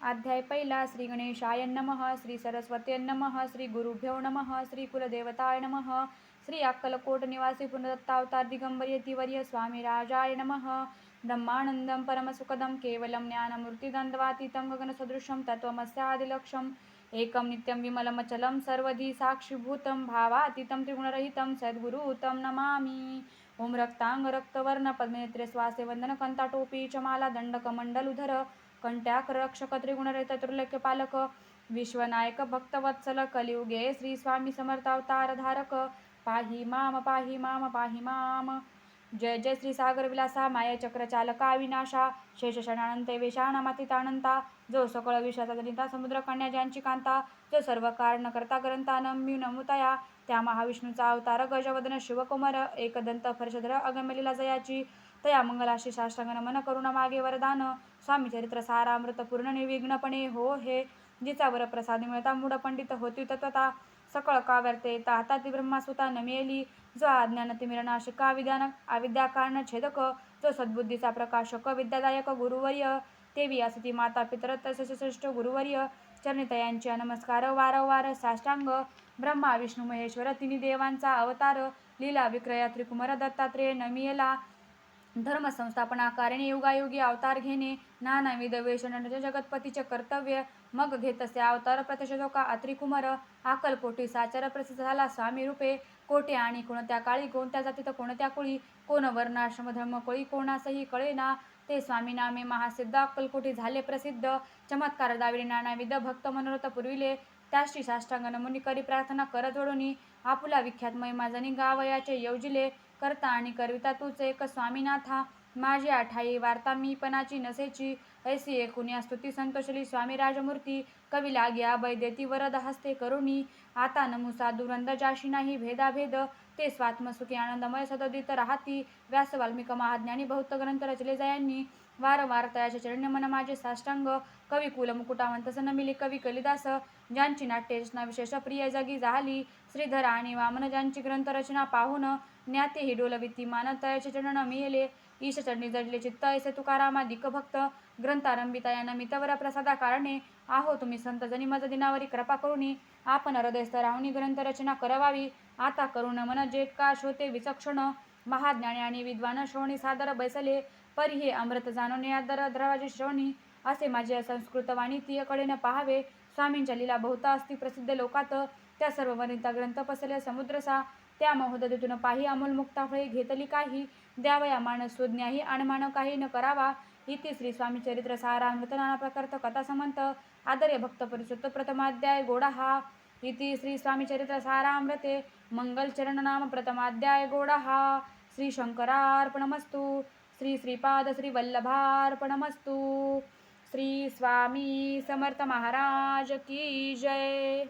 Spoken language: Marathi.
अध्याय पहिला. श्री गणेशाय नमः. श्री सरस्वती नमः. श्री गुरुभ्यो नमः. श्री कुलदेवताय नमः. श्री अक्कलकोट निवासी पुनर्दत्तावतार दिगंबर यतिवर्य स्वामी राजाय नमः. ब्रह्मानंदं परमसुखदं केवलं ज्ञानमूर्तिद्वन्द्वातीतं गगनसदृशं तत्त्वमस्यादिलक्ष्यम् एकं नित्यं विमलमचलं सर्वधी साक्षिभूतं भावातीतं त्रिगुणरहितं सद्गुरुतं नमामि. ओम रक्तांग रक्तवर्ण पद्मनेत्रे स्वासे वंदनकंताटोपी च माला दंडकमंडलुधर कंट्याकर रक्षक त्रिगुणरहित त्रिलोक्यपालक विश्वनायक भक्तवत्सल कलियुगे श्री स्वामी समर्थ अवतार धारक पाहि माम पाहि माम पाहि माम. जय जय श्री सागर विलासा माया चक्र चालका विनाशा शेष शणानंते वेशानामातीतानंता जो सकळ विश्वाचा जनिता समुद्र कन्या ज्यांची कांता जो सर्व कारण करता ग्रंथा नम्यू नमुतया त्या महाविष्णूचा अवतार गजवदन शिवकुमार एकदंत फर्षधर अगमलीला जयाची तया मंगलाशी साष्टांग नमन करुणा मागे वरदान स्वामी चरित्र सारामृत पूर्ण निर्विघ्नपणे हो हे जिचा वर प्रसाद मिळता मूढ पंडित होती तत्वता सकळ काव्यार्थ येता हाताती ब्रह्मासुता नमेली जो अज्ञानतिमिरनाशिका अविद्या कारण छेदक जो सद्बुद्धीचा प्रकाशक विद्यादायक गुरुवर्य तेवी असती माता पितर तसेच श्रेष्ठ गुरुवर्य चरणितयांची नमस्कार वारंवार साष्टांग. ब्रह्मा विष्णू महेश्वर तिन्ही देवांचा अवतार लीला विक्रया त्रिकुमार दत्तात्रेय नमियला धर्म संस्थापनाकारिणी युगायुगी अवतार घेणे नानाविध वेषणाचे जगतपतीचे कर्तव्य मग घेत असे अवतार प्रत्यक्ष का अत्रिकुमार अक्कलकोटी साचार प्रसिद्ध झाला स्वामी रूपे कोटे आणि कोणत्या काळी कोणत्या जातीत कोणत्या कुळी कोण वर्णाश्रम धर्म कोळी कोणासही कळेना ते स्वामी नामे महासिद्ध अक्कलकोटी झाले प्रसिद्ध चमत्कार दाविले नानाविध भक्त मनोरथ पुरविले त्याशी साष्टांग नमुनी करी प्रार्थना कर जोडूनी आपुला विख्यात महिमा जनी गावयाचे योजिले करता आणि करविता तूच एक स्वामीनाथा माझी आठाई वार्ता मी पणाची नसेची ऐसी एकुण्या स्तुती संतोषली स्वामी राजमूर्ती कवी लागी अभय देती वरद हस्ते करुणी आता नमुसा दुरंद जाशी नाही भेदाभेद ते स्वात्मसुखी आनंदमय सदोदित राहती व्यास वाल्मिक महाज्ञानी बहुत ग्रंथ रचले जयांनी वारंवार तयाचे चरण्य मन माझे साष्टांग कवी कुल मुकुटावंत नमिली कवी कलिदास ज्यांची नाट्यरचना विशेष प्रिय जगी झाली श्रीधर आणि वामन ज्यांची ग्रंथ रचना पाहून ज्ञाते ही डोलविती मान तयाचे चरण मिळेले ईश चरणी जडले चित्त ऐसे तुकारामा दिक भक्त ग्रंथारंभिता या नमितवर प्रसादा कारणे आहो तुम्ही संत जनी मज दिनावरी कृपा करुणी आपण हृदयस्थ राहुनी ग्रंथ रचना करवावी आता करुण मन जे का शोते विचक्षण महाज्ञानी आणि विद्वान श्रवणी सादर बैसले परी हे अमृत जाणवणे आदर द्रवाजी श्रवणी असे माझे संस्कृत वाणी तियकडे न पाहावे स्वामींच्या लीला बहुता असती प्रसिद्ध लोकात त्या सर्व वनिता ग्रंथ पसले समुद्रसा त्या महोदयतून पाही अमोल मुक्ता फळे घेतली काही द्यावया मानस सुज्ञाही अणमान काही न करावा इति श्री स्वामी चरित्र सारामृत नाना प्रकारत कथा समंत आदर्य भक्त परिसुत प्रथमाध्याय गोडा हा इति श्री स्वामी चरित्र सारामृते मंगल चरण नाम प्रथमाध्याय गोडा हा. श्री शंकरार्पणमस्तु. श्री श्रीपाद श्री वल्लभार्पणमस्तु. श्री स्वामी समर्थ महाराज की जय.